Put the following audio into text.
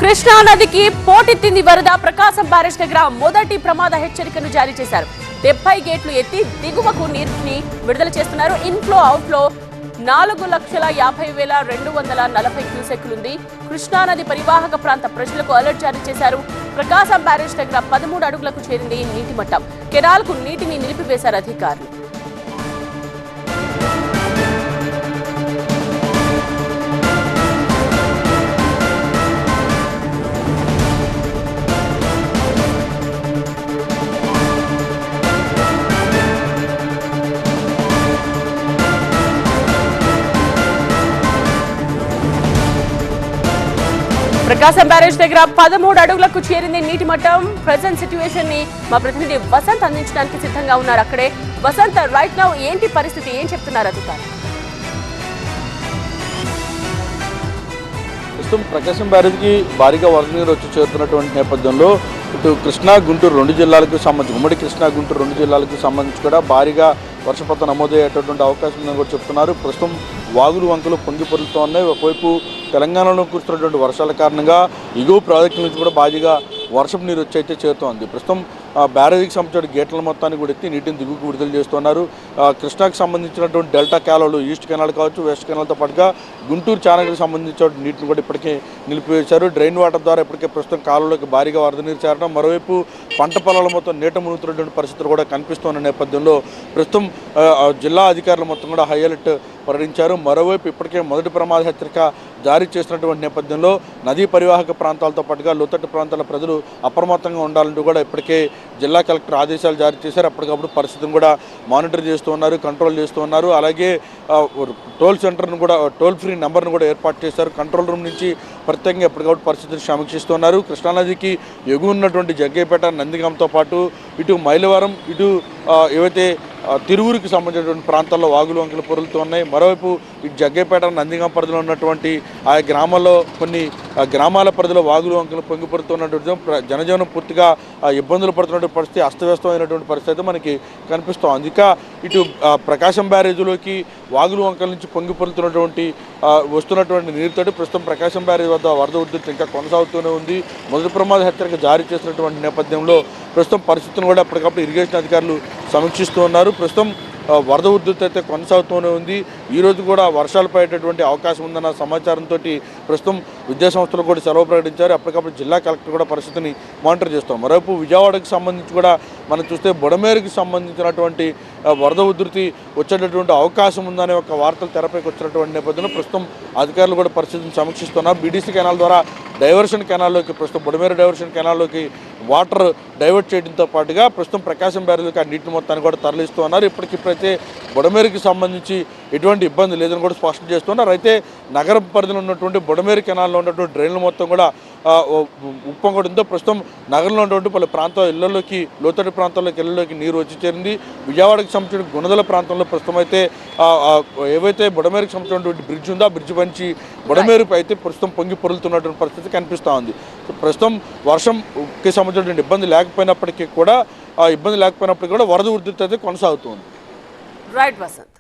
కృష్ణా నదికి పోటెత్తింది వరద. ప్రకాశం బ్యారేజ్ దగ్గర మొదటి ప్రమాద హెచ్చరికను జారీ చేశారు. 70 గేట్లు ఎత్తి దిగువకు నీటిని విడుదల చేస్తున్నారు. Inflow outflow 4,50,240 క్యూసెక్కులుంది. కృష్ణానది పరివాహక ప్రాంత ప్రజలకు అలర్ట్ జారీ చేశారు. ప్రకాశం బ్యారేజ్ దగ్గర 13 అడుగులకు చేరింది నీటి మట్టం. కెనాల్కు నీటిని నిలిపివేశారు అధికారులు. ప్రకాశం బ్యారేజ్ దగ్గర 13 అడుగులకు చేరింది నీటి మట్టం. ప్రెజెంట్ సిట్యుయేషన్ ని మా ప్రతినిధి వసంత్ అందించడానికి సిద్ధంగా ఉన్నారు. అక్కడే వసంత్, రైట్ నౌ ఏంటి పరిస్థితి, ఏం చెప్తున్నారు అధికారులు? ప్రస్తుతం ప్రకాశం బ్యారేజ్కి భారీగా వరద నీరు వచ్చి చేరుతున్నటువంటి నేపథ్యంలో ఇటు కృష్ణా గుంటూరు 2 జిల్లాలకు సంబంధించి ఉమ్మడి కృష్ణా గుంటూరు 2 జిల్లాలకు సంబంధించి కూడా భారీగా వర్షపాతం నమోదయ్యేటటువంటి అవకాశం ఉందని కూడా చెప్తున్నారు. ప్రస్తుతం వాగులు వంకలు పొంగి పొరులుతూ ఉన్నాయి. ఒకవైపు తెలంగాణలో కురుస్తున్నటువంటి వర్షాల కారణంగా ఎగువ ప్రాజెక్టుల నుంచి కూడా భారీగా వర్షపు నీరు వచ్చి అయితే చేరుతోంది. ప్రస్తుతం బ్యారేజీకి సంబంధించిన గేట్ల మొత్తాన్ని కూడా ఎత్తి నీటిని దిగుకు విడుదల చేస్తున్నారు. కృష్ణాకు సంబంధించినటువంటి డెల్టా కెనాలు, ఈస్ట్ కెనాల్ కావచ్చు, వెస్ట్ కెనాల్తో పాటుగా గుంటూరు ఛానల్కి సంబంధించిన నీటిని కూడా ఇప్పటికే నిలిపివేశారు. డ్రైన్ వాటర్ ద్వారా ఇప్పటికే ప్రస్తుతం కాలువలోకి భారీగా వరద నీరు చేరడం, మరోవైపు పంట పొలాల మొత్తం నీట మునుగుతున్నటువంటి పరిస్థితులు కూడా కనిపిస్తున్న నేపథ్యంలో ప్రస్తుతం జిల్లా అధికారులు మొత్తం కూడా హై అలర్ట్ ప్రకటించారు. మరోవైపు ఇప్పటికే మొదటి ప్రమాద హెచ్చరిక జారీ చేసినటువంటి నేపథ్యంలో నదీ పరివాహక ప్రాంతాలతో పాటుగా లోతట్టు ప్రాంతాల ప్రజలు అప్రమత్తంగా ఉండాలంటూ కూడా ఇప్పటికే జిల్లా కలెక్టర్ ఆదేశాలు జారీ చేశారు. అప్పటికప్పుడు పరిస్థితిని కూడా మానిటర్ చేస్తూ ఉన్నారు, కంట్రోల్ చేస్తూ ఉన్నారు. అలాగే టోల్ సెంటర్ను కూడా, టోల్ ఫ్రీ నెంబర్ను కూడా ఏర్పాటు చేశారు. కంట్రోల్ రూమ్ నుంచి ప్రత్యేకంగా ఎప్పటికప్పుడు పరిస్థితిని సమీక్షిస్తున్నారు. కృష్ణానదికి ఎగువ ఉన్నటువంటి జగ్గయ్యపేట, నందిగాంతో పాటు ఇటు మైలవరం, ఇటు ఏవైతే తిరువురికి సంబంధించినటువంటి ప్రాంతాల్లో వాగులు వంకలు పొరులుతూ ఉన్నాయి. మరోవైపు ఇటు జగ్గయ్యపేట, నందిగాం పరిధిలో ఉన్నటువంటి ఆ గ్రామాల్లో కొన్ని గ్రామాల పరిధిలో వాగులు వంకలు పొంగి పొరుతున్నటువంటి జనజీవనం పూర్తిగా ఇబ్బందులు పడుతున్నటువంటి పరిస్థితి, అస్తవ్యస్తమైనటువంటి పరిస్థితి అయితే మనకి కనిపిస్తోంది. ఇక ఇటు ప్రకాశం బ్యారేజీలోకి వాగులు వంకల నుంచి పొంగి పొరుతున్నటువంటి వస్తున్నటువంటి నీరుతోటి ప్రస్తుతం ప్రకాశం బ్యారేజ్ వద్ద వరద ఉధృతి ఇంకా కొనసాగుతూనే ఉంది. మొదటి ప్రమాద హెచ్చరిక జారీ చేసినటువంటి నేపథ్యంలో ప్రస్తుతం పరిస్థితిని కూడా ఎప్పటికప్పుడు ఇరిగేషన్ అధికారులు సమీక్షిస్తూ ఉన్నారు. ప్రస్తుతం వరద ఉధృతి అయితే కొనసాగుతూనే ఉంది. ఈరోజు కూడా వర్షాలు పడేటటువంటి అవకాశం ఉందన్న సమాచారంతో ప్రస్తుతం విద్యాసంస్థలు కూడా సెలవు ప్రకటించారు. అప్పటికప్పుడు జిల్లా కలెక్టర్ కూడా పరిస్థితిని మానిటర్ చేస్తాం. మరోవైపు విజయవాడకు సంబంధించి కూడా మనం చూస్తే బుడమేరుకి సంబంధించినటువంటి వరద ఉధృతి వచ్చేటటువంటి అవకాశం ఉందనే ఒక వార్తలు తెరపైకి వచ్చినటువంటి నేపథ్యంలో ప్రస్తుతం అధికారులు కూడా పరిస్థితిని సమీక్షిస్తున్నారు. బీడీసీ కెనాల్ ద్వారా డైవర్షన్ కెనాల్లోకి, ప్రస్తుతం బుడమేరు డైవర్షన్ కెనాల్లోకి వాటర్ డైవర్ట్ చేయడంతో పాటుగా ప్రస్తుతం ప్రకాశం బ్యారేజ్కి ఆ నీటి మొత్తాన్ని కూడా తరలిస్తూ ఉన్నారు. ఇప్పటికిప్పుడైతే బుడమేరుకి సంబంధించి ఎటువంటి ఇబ్బంది లేదని కూడా స్పష్టం చేస్తున్నారు. అయితే నగర పరిధిలో ఉన్నటువంటి బుడమేరు కెనాల్లో ఉన్నటువంటి డ్రైన్లు మొత్తం కూడా ఉప్పొంగడంతో ప్రస్తుతం నగరంలో ఉన్నటువంటి పలు ప్రాంతాల ఇళ్లలోకి, లోతట్టు ప్రాంతాల్లోకి ఇళ్లలోకి నీరు వచ్చి చేరింది. విజయవాడకి సంబంధించిన గుణదల ప్రాంతంలో ప్రస్తుతం అయితే ఏవైతే బుడమేరుకి సంబంధించినటువంటి బ్రిడ్జ్ ఉందో ఆ బ్రిడ్జ్ పంచి బుడమేరుపై అయితే ప్రస్తుతం పొంగి పొరులుతున్నటువంటి పరిస్థితి కనిపిస్తూ ఉంది. ప్రస్తుతం వర్షంకి సంబంధించినటువంటి ఇబ్బంది లేకపోయినప్పటికీ కూడా వరద ఉధృతి అయితే కొనసాగుతుంది. రైట్ వసంత్.